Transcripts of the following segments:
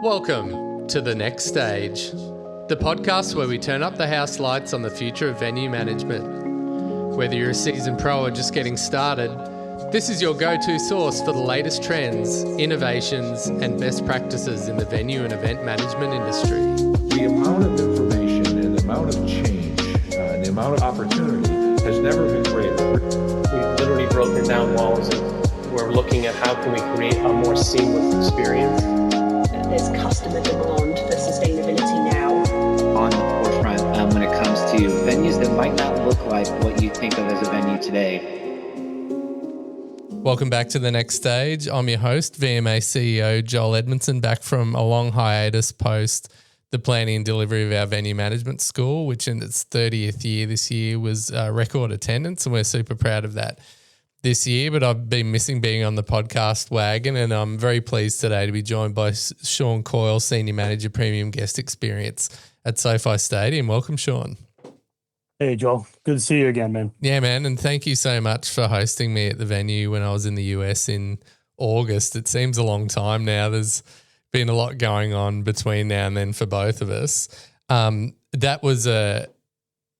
Welcome to The Next Stage, the podcast where we turn up the house lights on the future of venue management. Whether you're a seasoned pro or just getting started, this is your go-to source for the latest trends, innovations, and best practices in the venue and event management industry. The amount of information and the amount of change and the amount of opportunity has never been greater. We've literally broken down walls and we're looking at how can we create a more seamless experience. There's customer demand for sustainability now. On the forefront when it comes to venues that might not look like what you think of as a venue today. Welcome back to The Next Stage. I'm your host, VMA CEO Joel Edmondson, back from a long hiatus post the planning and delivery of our venue management school, which in its 30th year this year was record attendance, and we're super proud of that this year. But I've been missing being on the podcast wagon, and I'm very pleased today to be joined by Sean Coyle, Senior Manager, Premium Guest Experience at SoFi Stadium. Welcome, Sean. Hey, Joel. Good to see you again, man. Yeah, man, and thank you so much for hosting me at the venue when I was in the US in August. It seems a long time now. There's been a lot going on between now and then for both of us. That was a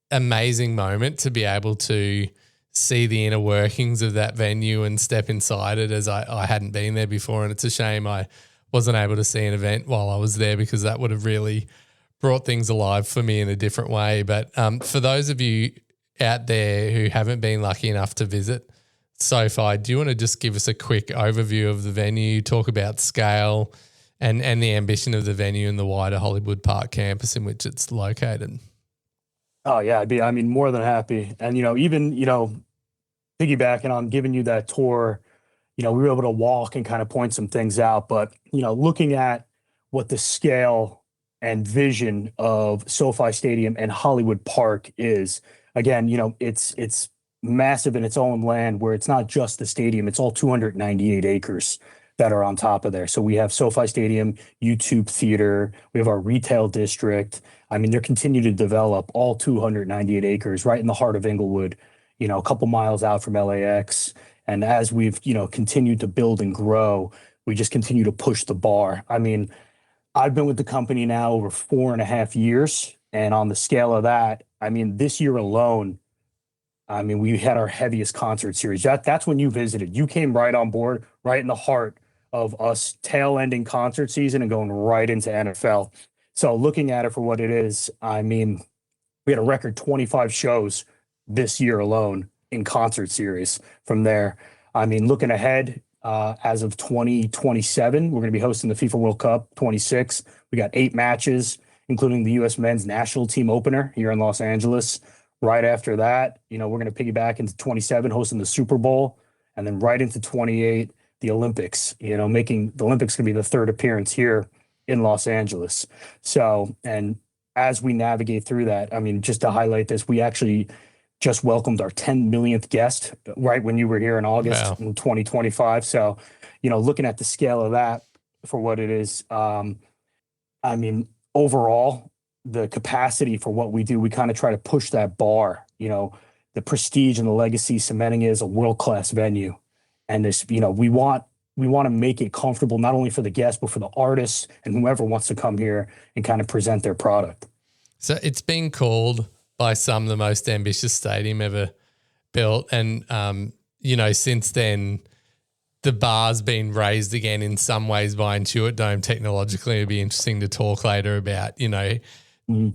amazing moment to be able to see the inner workings of that venue and step inside it, as I hadn't been there before. And it's a shame I wasn't able to see an event while I was there, because that would have really brought things alive for me in a different way. But for those of you out there who haven't been lucky enough to visit SoFi, do you want to just give us a quick overview of the venue, talk about scale and the ambition of the venue and the wider Hollywood Park campus in which it's located? Oh, yeah. I'd be more than happy. And, even, piggybacking on giving you that tour, we were able to walk and kind of point some things out. But, looking at what the scale and vision of SoFi Stadium and Hollywood Park is, again, it's massive in its own land, where it's not just the stadium, it's all 298 acres that are on top of there. So we have SoFi Stadium, YouTube Theater, we have our retail district. I mean, they're continuing to develop all 298 acres right in the heart of Inglewood, a couple miles out from LAX. And as we've, continued to build and grow, we just continue to push the bar. I mean, I've been with the company now over 4.5 years. And on the scale of that, I mean, this year alone, we had our heaviest concert series. That's when you visited. You came right on board, right in the heart of us tail-ending concert season and going right into NFL. So looking at it for what it is, we had a record 25 shows this year alone in concert series from there. Looking ahead, as of 2027, we're going to be hosting the FIFA World Cup 26. We got 8 matches, including the U.S. men's national team opener here in Los Angeles. Right after that, we're going to piggyback into 27, hosting the Super Bowl, and then right into 28, the Olympics, making the Olympics going to be the third appearance here in Los Angeles. So, and as we navigate through that, just to highlight this, we actually just welcomed our 10 millionth guest right when you were here in August in 2025. So, looking at the scale of that for what it is, overall, the capacity for what we do, we kind of try to push that bar, the prestige and the legacy, cementing it as a world-class venue. And this, we want to make it comfortable, not only for the guests, but for the artists and whoever wants to come here and kind of present their product. So it's been called by some the most ambitious stadium ever built. And, since then, the bar's been raised again in some ways by Intuit Dome technologically. It'd be interesting to talk later about,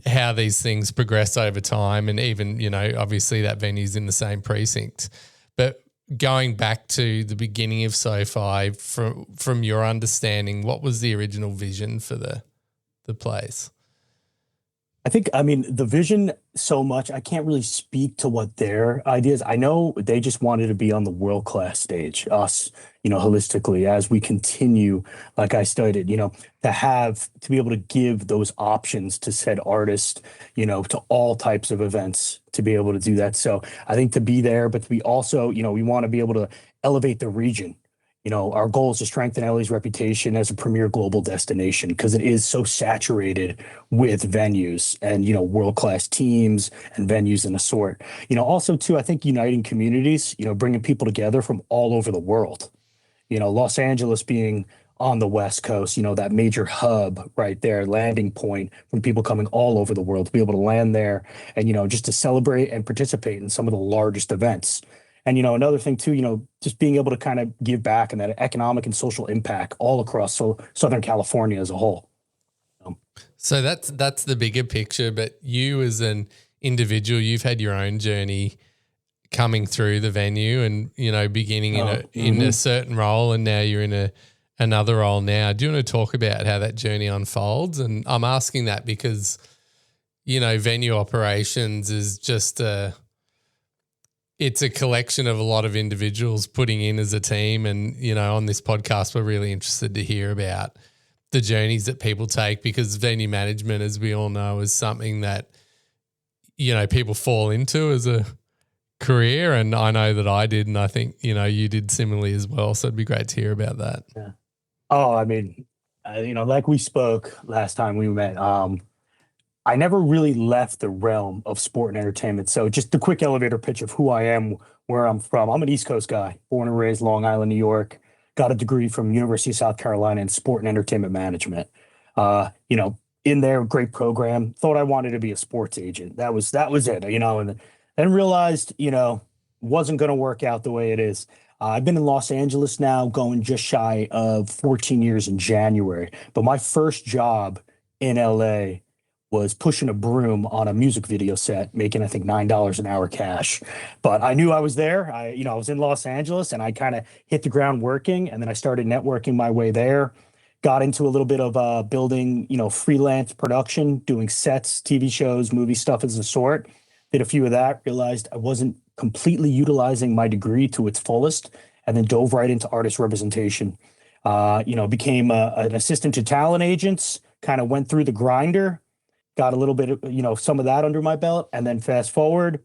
how these things progress over time. And even, obviously that venue's in the same precinct. But going back to the beginning of SoFi, from your understanding, what was the original vision for the place? I think, the vision so much, I can't really speak to what their ideas. I know they just wanted to be on the world-class stage, us, holistically, as we continue, like I stated, to be able to give those options to said artists, to all types of events, to be able to do that. So I think to be there, but to be also, we want to be able to elevate the region. Our goal is to strengthen LA's reputation as a premier global destination, because it is so saturated with venues and, world-class teams and venues in a sort. Also, too, I think uniting communities, bringing people together from all over the world. Los Angeles being on the West Coast, that major hub right there, landing point from people coming all over the world to be able to land there and, just to celebrate and participate in some of the largest events. And, another thing too, just being able to kind of give back and that economic and social impact all across Southern California as a whole. So that's the bigger picture, but you as an individual, you've had your own journey coming through the venue and, beginning in a certain role, and now you're in another role now. Do you want to talk about how that journey unfolds? And I'm asking that because, venue operations is just it's a collection of a lot of individuals putting in as a team. And, on this podcast, we're really interested to hear about the journeys that people take, because venue management, as we all know, is something that, people fall into as a career. And I know that I did, and I think, you did similarly as well. So it'd be great to hear about that. Yeah. Oh, I mean, like we spoke last time we met, I never really left the realm of sport and entertainment. So just the quick elevator pitch of who I am, where I'm from. I'm an East Coast guy, born and raised Long Island, New York, got a degree from University of South Carolina in sport and entertainment management. In there, great program, thought I wanted to be a sports agent. That was it, and then realized, wasn't going to work out the way it is. I've been in Los Angeles now, going just shy of 14 years in January. But my first job in LA was pushing a broom on a music video set, making, I think, $9 an hour cash. But I knew I was there. I was in Los Angeles, and I kind of hit the ground working. And then I started networking my way there, got into a little bit of building, freelance production, doing sets, TV shows, movie stuff as a sort. Did a few of that, realized I wasn't completely utilizing my degree to its fullest, and then dove right into artist representation. Became an assistant to talent agents, kind of went through the grinder, got a little bit of, some of that under my belt. And then fast forward,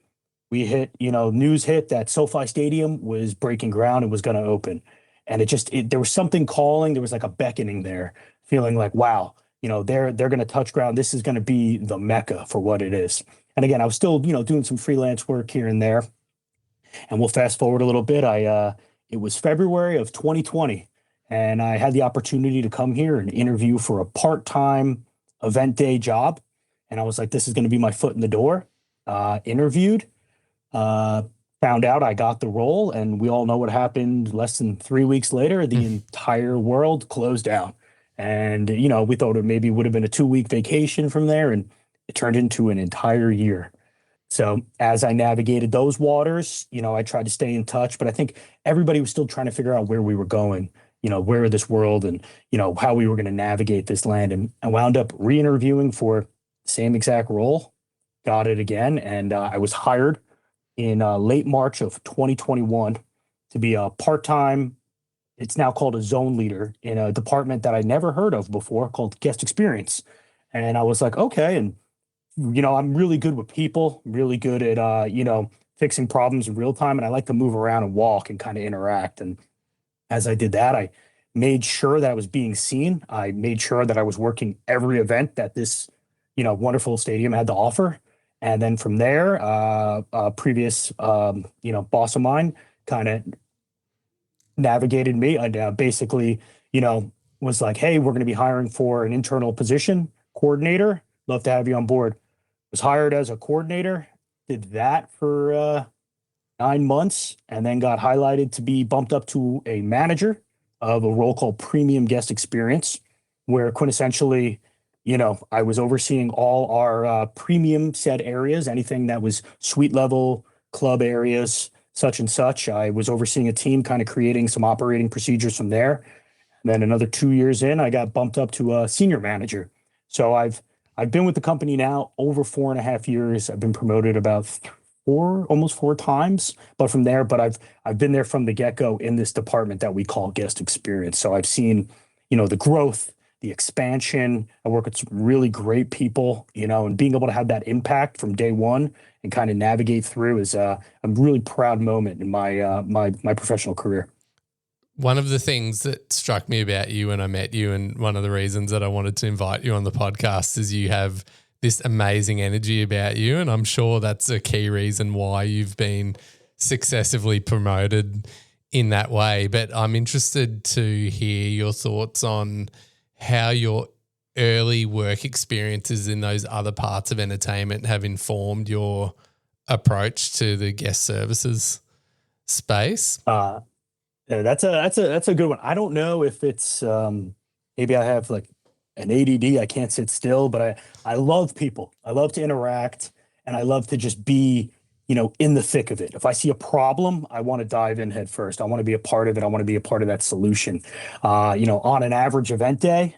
we hit, news hit that SoFi Stadium was breaking ground and was going to open. And there was something calling, there was like a beckoning there, feeling like, wow, they're going to touch ground. This is going to be the Mecca for what it is. And again, I was still, doing some freelance work here and there. And we'll fast forward a little bit. It was February of 2020, and I had the opportunity to come here and interview for a part-time event day job. And I was like, this is going to be my foot in the door. Interviewed, found out I got the role, and we all know what happened. Less than 3 weeks later, the entire world closed down. And, we thought it maybe would have been a 2-week vacation from there, and it turned into an entire year. So as I navigated those waters, I tried to stay in touch, but I think everybody was still trying to figure out where we were going, where this world and, how we were going to navigate this land. And I wound up re-interviewing for the same exact role, got it again. And I was hired in late March of 2021 to be a part-time, it's now called a zone leader in a department that I never heard of before called guest experience. And I was like, okay. And I'm really good with people, really good at, fixing problems in real time. And I like to move around and walk and kind of interact. And as I did that, I made sure that I was being seen. I made sure that I was working every event that this, wonderful stadium had to offer. And then from there, a previous, boss of mine kind of navigated me and basically, was like, hey, we're going to be hiring for an internal position, coordinator. Love to have you on board. Was hired as a coordinator, did that for 9 months, and then got highlighted to be bumped up to a manager of a role called Premium Guest Experience, where quintessentially, I was overseeing all our premium set areas, anything that was suite level, club areas, such and such. I was overseeing a team, kind of creating some operating procedures from there. And then another 2 years in, I got bumped up to a senior manager. So I've been with the company now over 4.5 years. I've been promoted about almost four times, but I've been there from the get-go in this department that we call guest experience. So I've seen, the growth, the expansion. I work with some really great people, and being able to have that impact from day one and kind of navigate through is a really proud moment in my my professional career. One of the things that struck me about you when I met you, and one of the reasons that I wanted to invite you on the podcast, is you have this amazing energy about you. And I'm sure that's a key reason why you've been successively promoted in that way. But I'm interested to hear your thoughts on how your early work experiences in those other parts of entertainment have informed your approach to the guest services space. Yeah, that's a good one. I don't know if it's maybe I have like an ADD. I can't sit still, but I love people. I love to interact, and I love to just be, in the thick of it. If I see a problem, I want to dive in head first. I want to be a part of it. I want to be a part of that solution. On an average event day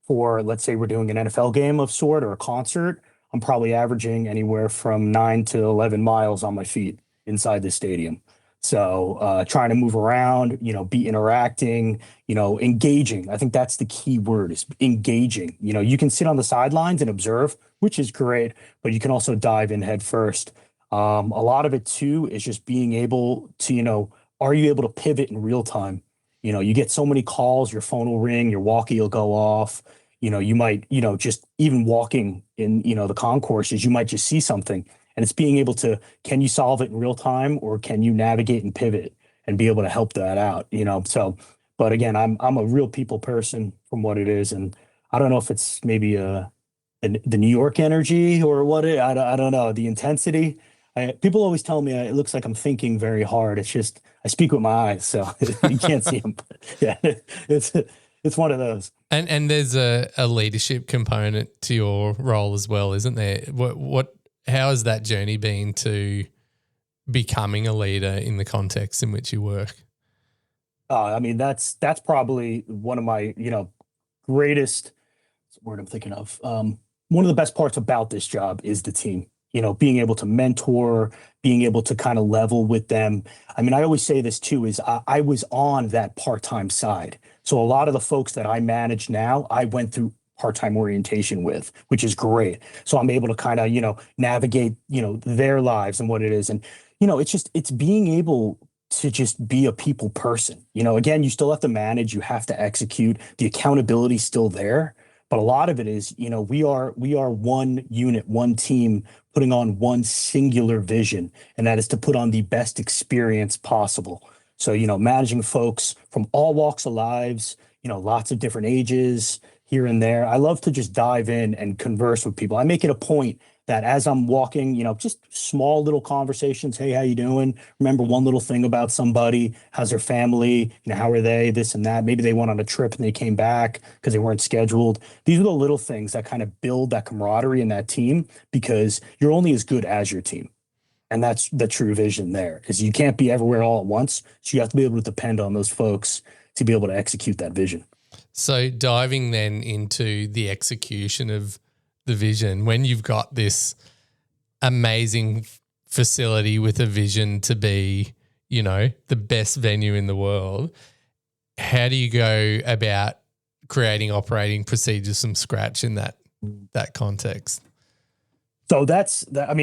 for, let's say we're doing an NFL game of sort or a concert, I'm probably averaging anywhere from 9 to 11 miles on my feet inside the stadium. So trying to move around, be interacting, engaging. I think that's the key word, is engaging. You can sit on the sidelines and observe, which is great, but you can also dive in head first. A lot of it too is just being able to, are you able to pivot in real time? You get so many calls, your phone will ring, your walkie will go off. You might, just even walking in, the concourses, you might just see something. And it's being able to, can you solve it in real time, or can you navigate and pivot and be able to help that out? So, but again, I'm a real people person from what it is. And I don't know if it's maybe the New York energy or what I don't know, the intensity. People always tell me it looks like I'm thinking very hard. It's just, I speak with my eyes, so you can't see them. But yeah, it's one of those. And there's a leadership component to your role as well, isn't there? How has that journey been to becoming a leader in the context in which you work? That's probably one of my, greatest, what's the word I'm thinking of. One of the best parts about this job is the team, being able to mentor, being able to kind of level with them. I always say this too, is I was on that part-time side. So a lot of the folks that I manage now, I went through part-time orientation with, which is great. So I'm able to kind of, navigate, their lives and what it is. And, it's being able to just be a people person. Again, you still have to manage, you have to execute, the accountability still there. But a lot of it is, we are one unit, one team putting on one singular vision, and that is to put on the best experience possible. So, managing folks from all walks of lives, lots of different ages, here and there. I love to just dive in and converse with people. I make it a point that as I'm walking, just small little conversations. Hey, how you doing? Remember one little thing about somebody? How's their family? How are they? This and that. Maybe they went on a trip and they came back because they weren't scheduled. These are the little things that kind of build that camaraderie in that team, because you're only as good as your team. And that's the true vision there, because you can't be everywhere all at once. So you have to be able to depend on those folks to be able to execute that vision. So diving then into the execution of the vision, when you've got this amazing facility with a vision to be, the best venue in the world, how do you go about creating operating procedures from scratch in that context? So that's that.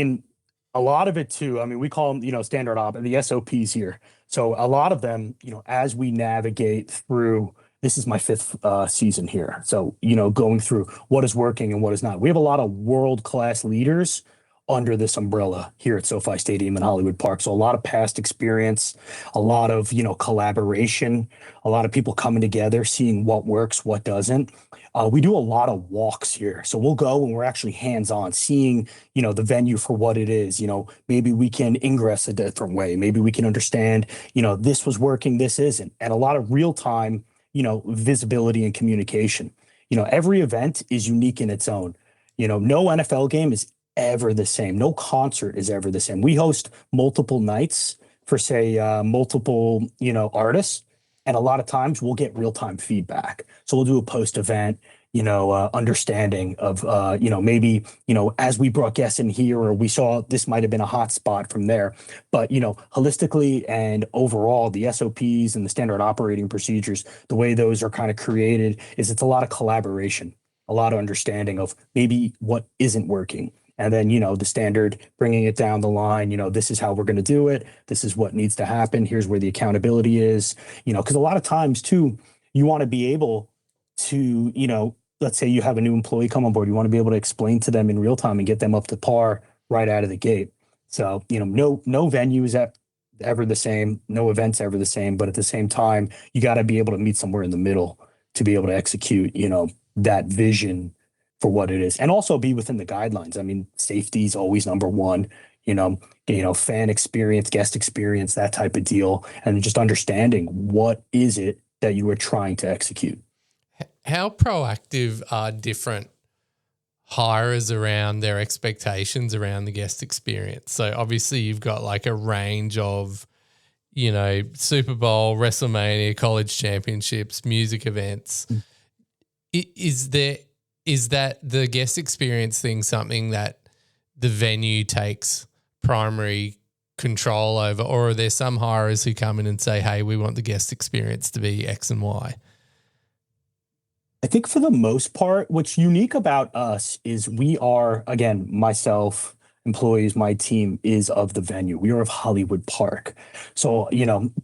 A lot of it too. We call them, standard op and the SOPs here. So a lot of them, as we navigate through, this is my fifth season here. So, going through what is working and what is not. We have a lot of world-class leaders under this umbrella here at SoFi Stadium in Hollywood Park. So a lot of past experience, a lot of, collaboration, a lot of people coming together, seeing what works, what doesn't. We do a lot of walks here. So we'll go and we're actually hands-on, seeing, the venue for what it is. Maybe we can ingress a different way. Maybe we can understand, this was working, this isn't. And a lot of real-time, visibility and communication. Every event is unique in its own. No NFL game is ever the same. No concert is ever the same. We host multiple nights for, say, multiple, artists. And a lot of times we'll get real-time feedback. So we'll do a post-event, understanding of, maybe, as we brought guests in here, or we saw this might have been a hot spot from there. But, holistically and overall, the SOPs and the standard operating procedures, the way those are kind of created is it's a lot of collaboration, a lot of understanding of maybe what isn't working. And then, the standard, bringing it down the line, this is how we're going to do it. This is what needs to happen. Here's where the accountability is, because a lot of times too, you want to be able to, let's say you have a new employee come on board, you want to be able to explain to them in real time and get them up to par right out of the gate. So, no venue is ever the same, no event's ever the same, but at the same time, you got to be able to meet somewhere in the middle to be able to execute, that vision for what it is, and also be within the guidelines. I mean, safety is always number one, fan experience, guest experience, that type of deal, and just understanding what is it that you are trying to execute. How proactive are different hirers around their expectations around the guest experience? So obviously you've got like a range of, Super Bowl, WrestleMania, college championships, music events. Is that the guest experience thing something that the venue takes primary control over, or are there some hirers who come in and say, hey, we want the guest experience to be X and Y? I think for the most part, what's unique about us is we are, again, myself, employees, my team is of the venue. We are of Hollywood Park. So,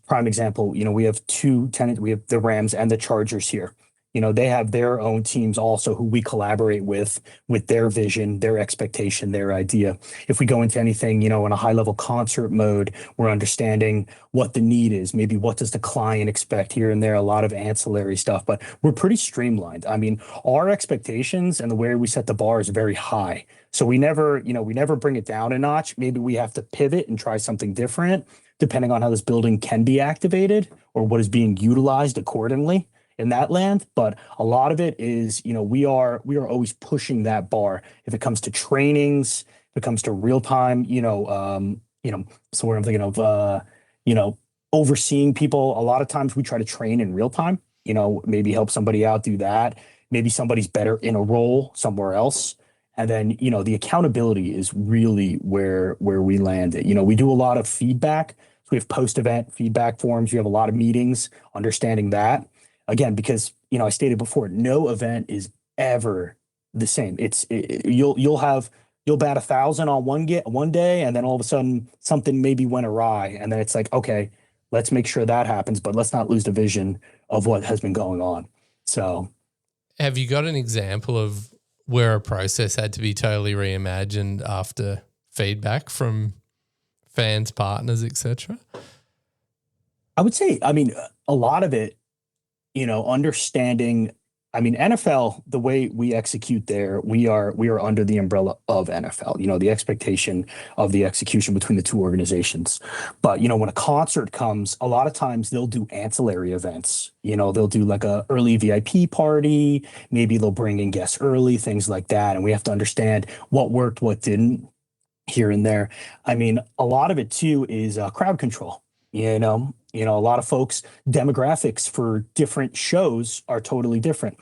prime example, we have two tenants. We have the Rams and the Chargers here. They have their own teams also who we collaborate with their vision, their expectation, their idea. If we go into anything, in a high level concert mode, we're understanding what the need is. Maybe what does the client expect here and there, a lot of ancillary stuff, but we're pretty streamlined. I mean, our expectations and the way we set the bar is very high. So we never bring it down a notch. Maybe we have to pivot and try something different depending on how this building can be activated or what is being utilized accordingly in that land. But a lot of it is, we are always pushing that bar. If it comes to trainings, if it comes to real time, so what I'm thinking of, overseeing people. A lot of times we try to train in real time, maybe help somebody out, do that. Maybe somebody's better in a role somewhere else. And then, the accountability is really where we land it. We do a lot of feedback. So we have post-event feedback forums. We have a lot of meetings, understanding that. Again, because, I stated before, no event is ever the same. You'll bat 1,000 on one day, and then all of a sudden something maybe went awry. And then it's like, okay, let's make sure that happens, but let's not lose the vision of what has been going on. So have you got an example of where a process had to be totally reimagined after feedback from fans, partners, etc.? I would say, a lot of it, understanding, NFL, the way we execute there, we are under the umbrella of NFL, the expectation of the execution between the two organizations. But, when a concert comes, a lot of times they'll do ancillary events, they'll do like a early VIP party, maybe they'll bring in guests early, things like that. And we have to understand what worked, what didn't here and there. A lot of it too is crowd control. A lot of folks, demographics for different shows are totally different.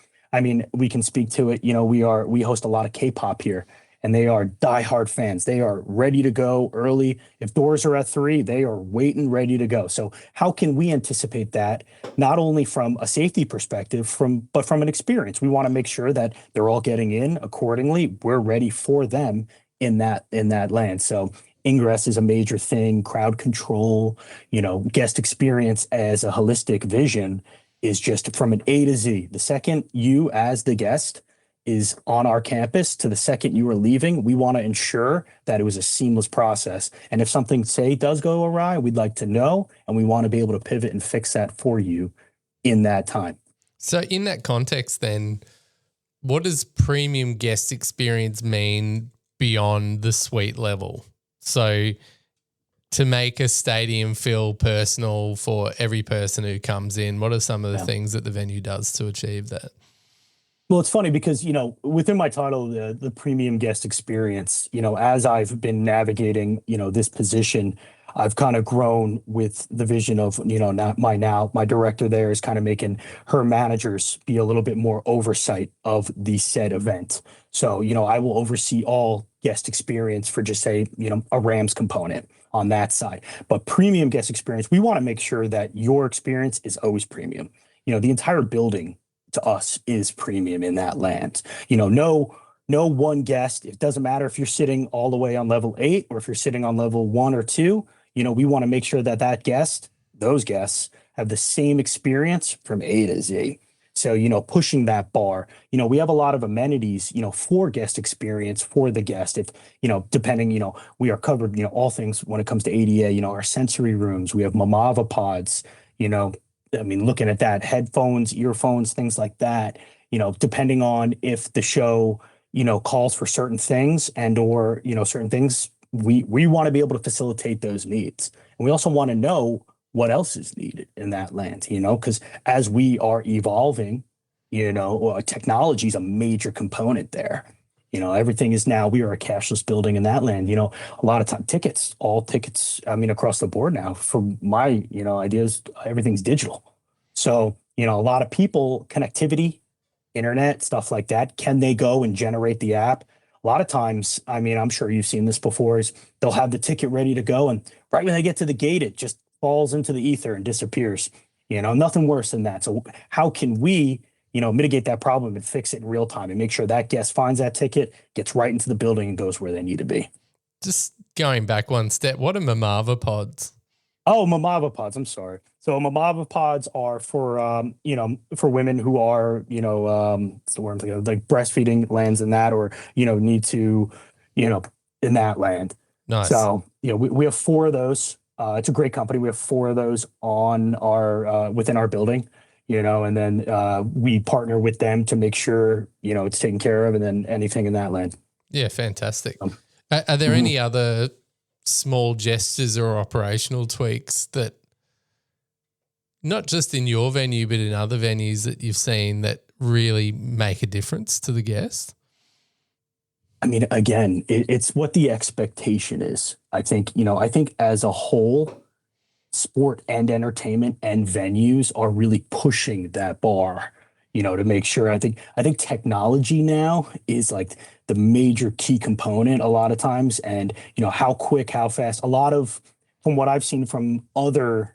We can speak to it. We host a lot of K-pop here, and they are diehard fans. They are ready to go early. If doors are at 3, they are waiting, ready to go. So how can we anticipate that, not only from a safety perspective, but from an experience? We want to make sure that they're all getting in accordingly. We're ready for them in that land. So ingress is a major thing, crowd control, guest experience as a holistic vision is just from an A to Z. The second you as the guest is on our campus to the second you are leaving, we want to ensure that it was a seamless process. And if something, does go awry, we'd like to know, and we want to be able to pivot and fix that for you in that time. So in that context then, what does premium guest experience mean beyond the suite level? So to make a stadium feel personal for every person who comes in, what are some of the things that the venue does to achieve that? Well, it's funny because, within my title, the premium guest experience, as I've been navigating, this position, I've kind of grown with the vision of, my director there is kind of making her managers be a little bit more oversight of the said event. So, I will oversee all guest experience for just say, a Rams component on that side. But premium guest experience, we want to make sure that your experience is always premium. The entire building to us is premium in that land. No one guest, it doesn't matter if you're sitting all the way on level 8 or if you're sitting on level 1 or 2, we want to make sure that those guests have the same experience from A to Z. So, pushing that bar, we have a lot of amenities, for guest experience for the guest. If, depending, we are covered, all things when it comes to ADA, our sensory rooms, we have Mamava pods, looking at that, headphones, earphones, things like that, depending on if the show, calls for certain things and or, certain things, we want to be able to facilitate those needs. And we also want to know what else is needed in that land, because as we are evolving, technology is a major component there. Everything is now, we are a cashless building in that land. A lot of time all tickets, across the board now, from my, ideas, everything's digital. So, a lot of people, connectivity, internet, stuff like that, can they go and generate the app? A lot of times, I'm sure you've seen this before, is they'll have the ticket ready to go, and right when they get to the gate, it just falls into the ether and disappears. Nothing worse than that. So how can we, mitigate that problem and fix it in real time and make sure that guest finds that ticket, gets right into the building and goes where they need to be? Just going back one step, what are Mamava pods? Oh, Mamava pods. I'm sorry. So Mamava pods are for, for women who are, what's the word I'm thinking of, like breastfeeding lands in that, or, need to, in that land. Nice. So, we have 4 of those. It's a great company. We have 4 of those on our, within our building, and then we partner with them to make sure, it's taken care of, and then anything in that land. Yeah. Fantastic. Are there any other small gestures or operational tweaks that, not just in your venue, but in other venues that you've seen that really make a difference to the guest? Again, it's what the expectation is. I think as a whole, sport and entertainment and venues are really pushing that bar, to make sure. I think technology now is like the major key component a lot of times, and, how quick, how fast, a lot of, from what I've seen from other,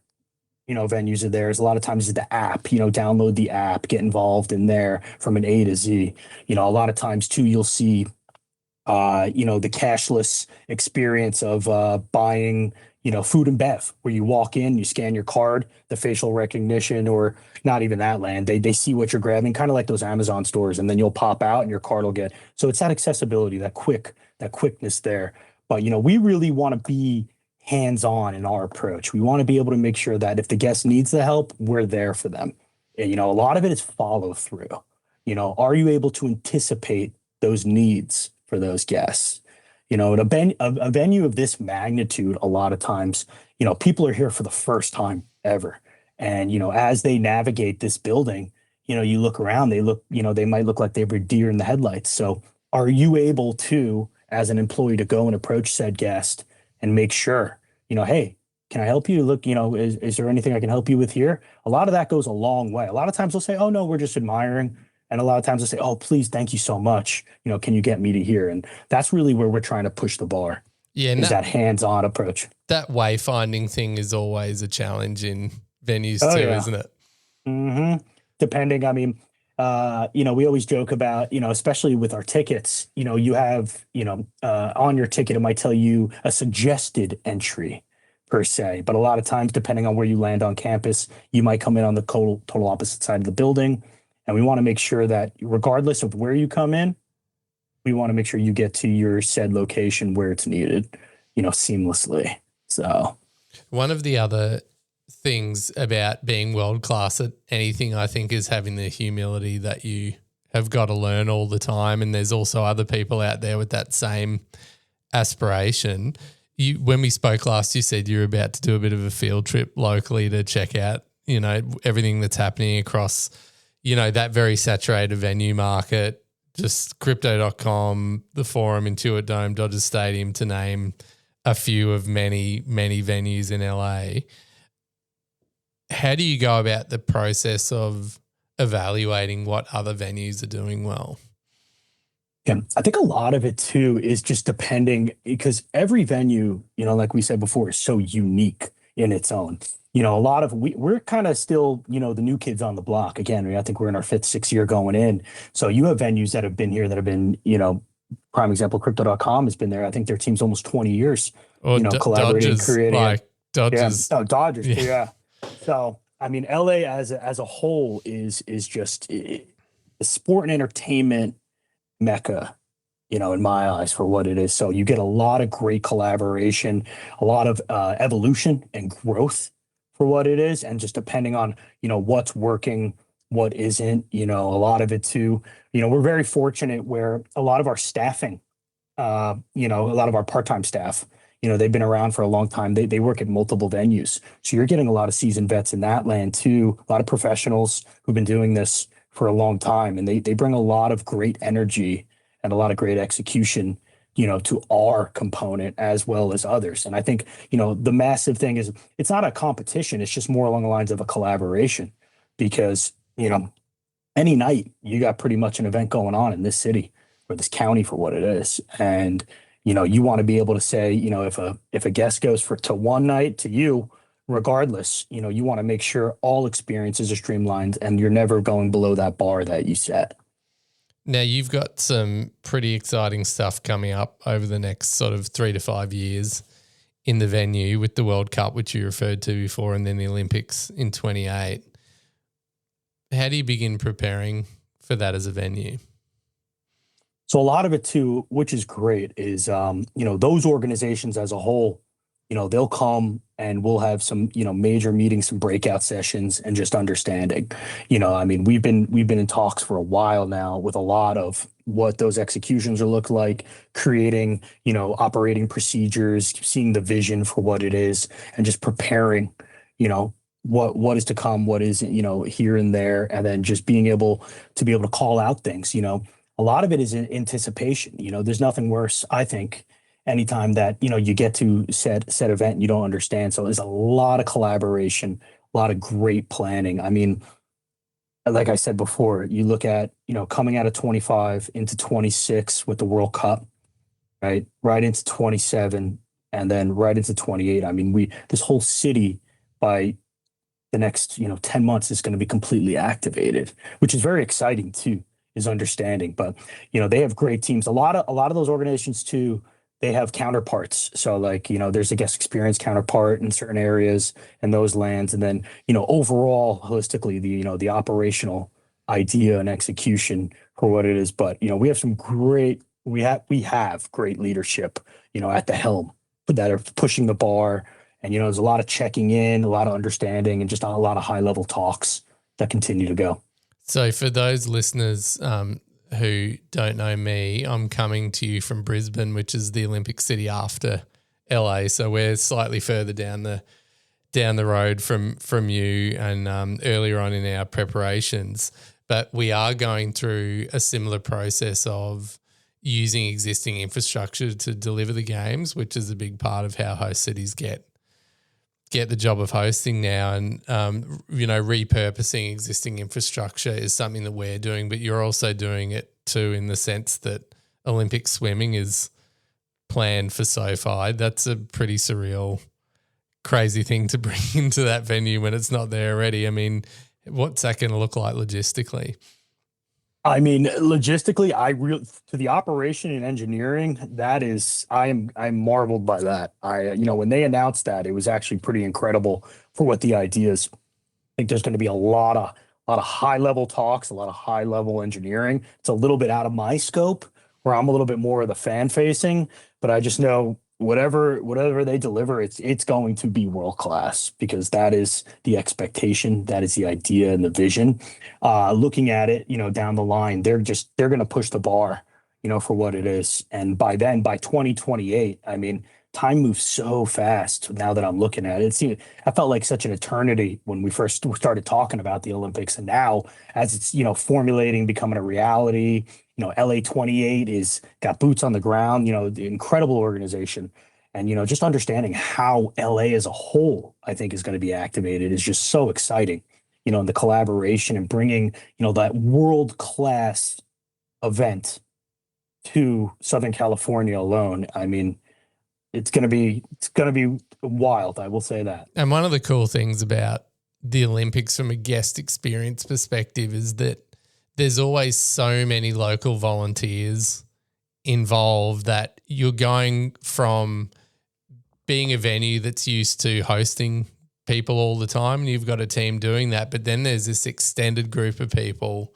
venues of theirs, a lot of times is the app, download the app, get involved in there from an A to Z. A lot of times too, you'll see, the cashless experience of buying, food and bev, where you walk in, you scan your card, the facial recognition, or not even that land. They see what you're grabbing, kind of like those Amazon stores, and then you'll pop out and your card will get. So it's that accessibility, that quickness there. But, we really want to be hands-on in our approach. We want to be able to make sure that if the guest needs the help, we're there for them. And, a lot of it is follow through. Are you able to anticipate those needs for those guests? A venue of this magnitude, a lot of times, people are here for the first time ever. And, as they navigate this building, you look around, they might look like they were deer in the headlights. So are you able to, as an employee, to go and approach said guest and make sure, hey, can I help you? Look, is there anything I can help you with here? A lot of that goes a long way. A lot of times they'll say, oh, no, we're just admiring. And a lot of times they'll say, oh, please, thank you so much. Can you get me to here? And that's really where we're trying to push the bar. Yeah. And that hands-on approach. That wayfinding thing is always a challenge in venues too, isn't it? Mm-hmm. Depending, we always joke about, especially with our tickets, you have, on your ticket, it might tell you a suggested entry per se. But a lot of times, depending on where you land on campus, you might come in on the total opposite side of the building. And we want to make sure that regardless of where you come in, we want to make sure you get to your said location where it's needed, seamlessly. So one of the other things about being world-class at anything, I think, is having the humility that you have got to learn all the time. And there's also other people out there with that same aspiration. When we spoke last, you said you're about to do a bit of a field trip locally to check out, everything that's happening across, that very saturated venue market, just crypto.com, the Forum, Intuit Dome, Dodger Stadium, to name a few of many, many venues in LA. How do you go about the process of evaluating what other venues are doing well? Yeah, I think a lot of it too is just depending, because every venue, like we said before, is so unique in its own. A lot of we're kind of still, the new kids on the block. Again, I think we're in our 5th, 6th year going in. So you have venues that have been here that have been, prime example, crypto.com has been there. I think their team's almost 20 years, collaborating, Dodgers, creating. like Dodgers. Yeah. Oh, Dodgers. Yeah. So, I mean, LA as a whole is just the sport and entertainment mecca, in my eyes for what it is. So you get a lot of great collaboration, a lot of evolution and growth for what it is, and just depending on what's working, what isn't. A lot of it too. We're very fortunate where a lot of our staffing, a lot of our part-time staff, they've been around for a long time. They work at multiple venues. So you're getting a lot of seasoned vets in that land too, a lot of professionals who've been doing this for a long time. And they bring a lot of great energy and a lot of great execution, to our component as well as others. And I think, the massive thing is it's not a competition. It's just more along the lines of a collaboration because, any night you got pretty much an event going on in this city or this county for what it is. And, you want to be able to say, if a guest goes to one night to you, regardless, you want to make sure all experiences are streamlined and you're never going below that bar that you set. Now, you've got some pretty exciting stuff coming up over the next sort of 3 to 5 years in the venue with the World Cup, which you referred to before, and then the Olympics in 28. How do you begin preparing for that as a venue? So a lot of it too, which is great, is those organizations as a whole, they'll come and we'll have some major meetings, some breakout sessions, and just understanding. I mean, we've been in talks for a while now with a lot of what those executions will look like, creating operating procedures, seeing the vision for what it is, and just preparing what is to come, what is here and there, and then just being able to call out things. A lot of it is in anticipation. There's nothing worse, I think, anytime that, you get to set event and you don't understand. So there's a lot of collaboration, a lot of great planning. I mean, like I said before, you look at, coming out of 25 into 26 with the World Cup, right into 27 and then right into 28. I mean, this whole city by the next, 10 months is going to be completely activated, which is very exciting too, is understanding. But, they have great teams. A lot of those organizations too, they have counterparts. So like, there's a guest experience counterpart in certain areas and those lands. And then, overall, holistically, the operational idea and execution for what it is. But, we have great leadership, at the helm that are pushing the bar. And, there's a lot of checking in, a lot of understanding, and just a lot of high level talks that continue to go. So for those listeners who don't know me, I'm coming to you from Brisbane, which is the Olympic city after LA. So we're slightly further down the road from you and earlier on in our preparations. But we are going through a similar process of using existing infrastructure to deliver the games, which is a big part of how host cities get the job of hosting now. And, repurposing existing infrastructure is something that we're doing, but you're also doing it too in the sense that Olympic swimming is planned for SoFi. That's a pretty surreal, crazy thing to bring into that venue when it's not there already. I mean, what's that going to look like logistically? I mean, logistically, to the operation and engineering, I'm marveled by that. When they announced that, it was actually pretty incredible for what the idea is. I think there's going to be a lot of high level talks, a lot of high level engineering. It's a little bit out of my scope, where I'm a little bit more of the fan facing, but I just know whatever they deliver, it's going to be world class, because that is the expectation, that is the idea and the vision. Looking at it, down the line, they're going to push the bar, for what it is. And by 2028, I mean, time moves so fast now that I'm looking at it. I felt like such an eternity when we first started talking about the Olympics, and now as it's formulating, becoming a reality. LA 28 is got boots on the ground. The incredible organization, and just understanding how LA as a whole, I think, is going to be activated is just so exciting. And the collaboration and bringing that world class event to Southern California alone. I mean, it's going to be wild. I will say that. And one of the cool things about the Olympics from a guest experience perspective is that there's always so many local volunteers involved that you're going from being a venue that's used to hosting people all the time and you've got a team doing that. But then there's this extended group of people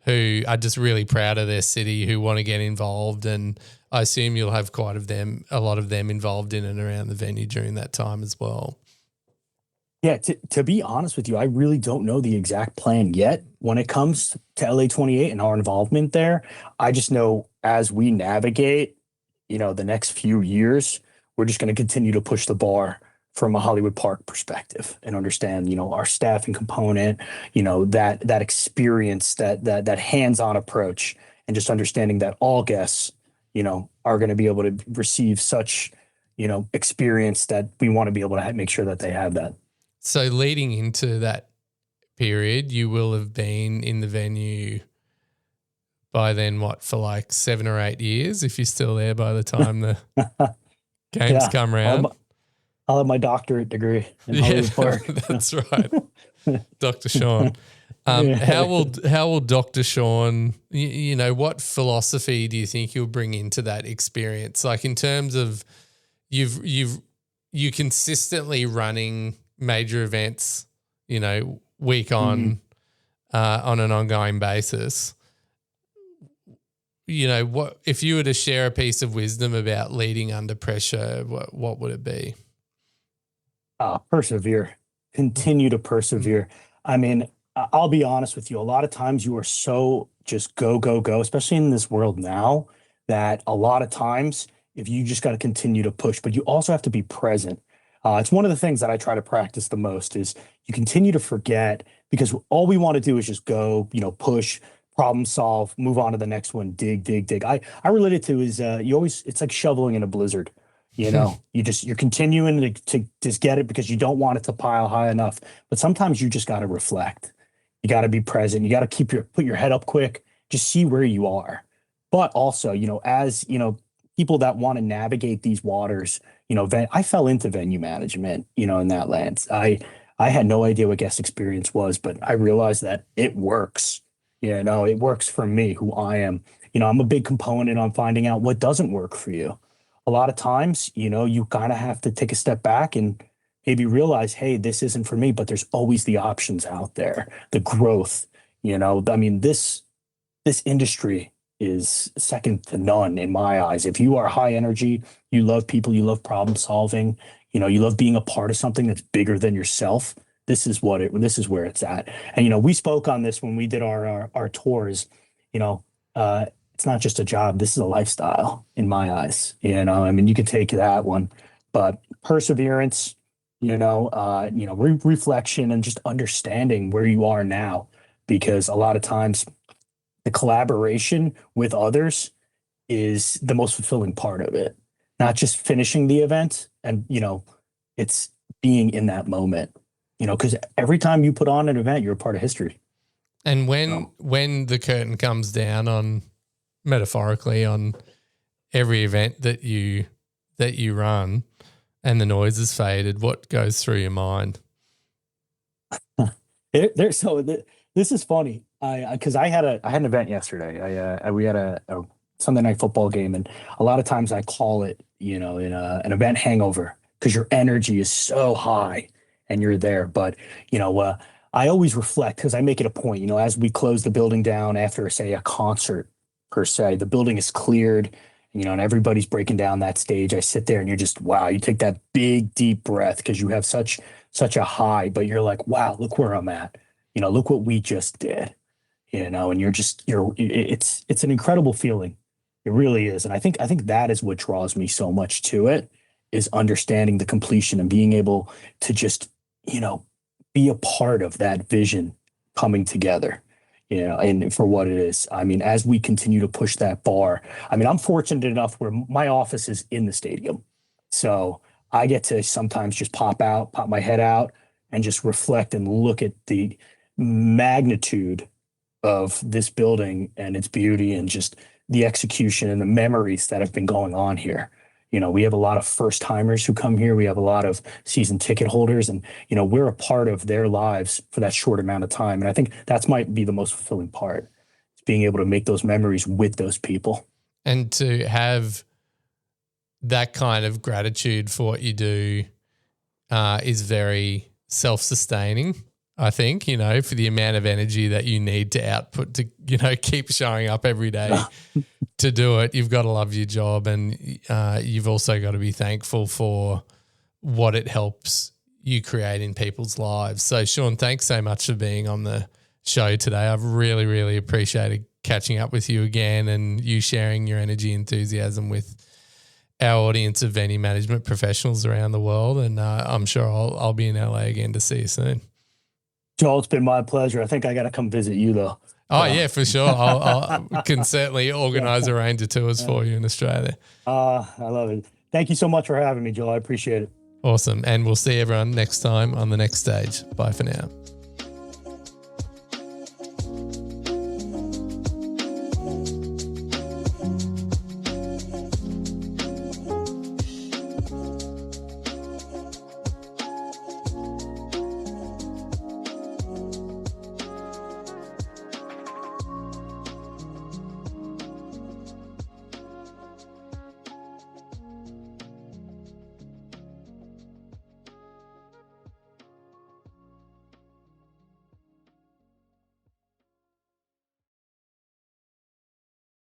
who are just really proud of their city, who want to get involved. And I assume you'll have a lot of them involved in and around the venue during that time as well. Yeah, to be honest with you, I really don't know the exact plan yet when it comes to LA 28 and our involvement there. I just know as we navigate, the next few years, we're just going to continue to push the bar from a Hollywood Park perspective and understand, our staffing component, that experience, that hands-on approach, and just understanding that all guests, are going to be able to receive such, experience that we want to be able to make sure that they have that. So leading into that period, you will have been in the venue by then, for like 7 or 8 years, if you're still there by the time the games come around. I'll have my doctorate degree in Hollywood Park. That's right. Dr. Sean. How will Dr. Sean, what philosophy do you think you'll bring into that experience? Like in terms of you consistently running major events, week on an ongoing basis. What if you were to share a piece of wisdom about leading under pressure, what would it be? Persevere. Continue to persevere. I mean, I'll be honest with you. A lot of times you are so just go, go, go, especially in this world now, that a lot of times if you just got to continue to push, but you also have to be present. It's one of the things that I try to practice the most is you continue to forget, because all we want to do is just go, push, problem solve, move on to the next one, dig. I relate it to is it's like shoveling in a blizzard. You're continuing to just get it because you don't want it to pile high enough. But sometimes you just got to reflect. You got to be present. You got to put your head up quick, just see where you are. But also, as people that want to navigate these waters, I fell into venue management, in that lens. I had no idea what guest experience was, but I realized that it works. It works for me, who I am. I'm a big component on finding out what doesn't work for you. A lot of times, you kind of have to take a step back and maybe realize, hey, this isn't for me, but there's always the options out there, the growth, I mean, this industry is second to none in my eyes. If you are high energy, you love people, you love problem solving, you love being a part of something that's bigger than yourself. This is where it's at. And, we spoke on this when we did our tours, it's not just a job. This is a lifestyle in my eyes. I mean, you could take that one, but perseverance, reflection and just understanding where you are now, because a lot of times the collaboration with others is the most fulfilling part of it. Not just finishing the event and, it's being in that moment, because every time you put on an event, you're a part of history. And when the curtain comes down on, metaphorically, on every event that you run and the noise is faded, what goes through your mind? This is funny. Because I had an event yesterday. We had a Sunday night football game, and a lot of times I call it, an event hangover, because your energy is so high and you're there. But I always reflect, because I make it a point, as we close the building down after, say, a concert per se, the building is cleared, and everybody's breaking down that stage. I sit there and you're just, wow, you take that big, deep breath because you have such a high, but you're like, wow, look where I'm at. Look what we just did. And it's an incredible feeling. It really is. And I think that is what draws me so much to it, is understanding the completion and being able to just, be a part of that vision coming together, and for what it is. I mean, as we continue to push that bar, I mean, I'm fortunate enough where my office is in the stadium. So I get to sometimes just pop my head out and just reflect and look at the magnitude of this building and its beauty and just the execution and the memories that have been going on here. We have a lot of first timers who come here. We have a lot of season ticket holders, and, we're a part of their lives for that short amount of time. And I think that's might be the most fulfilling part, is being able to make those memories with those people. And to have that kind of gratitude for what you do is very self-sustaining, I think, you know, for the amount of energy that you need to output to, you know, keep showing up every day to do it. You've got to love your job, and you've also got to be thankful for what it helps you create in people's lives. So, Sean, thanks so much for being on the show today. I've really, really appreciated catching up with you again and you sharing your energy, enthusiasm with our audience of venue management professionals around the world. And I'm sure I'll be in LA again to see you soon. Joel, it's been my pleasure. I think I got to come visit you though. Oh yeah, for sure. I can certainly organise a range of tours for you in Australia. I love it. Thank you so much for having me, Joel. I appreciate it. Awesome. And we'll see everyone next time on the next stage. Bye for now.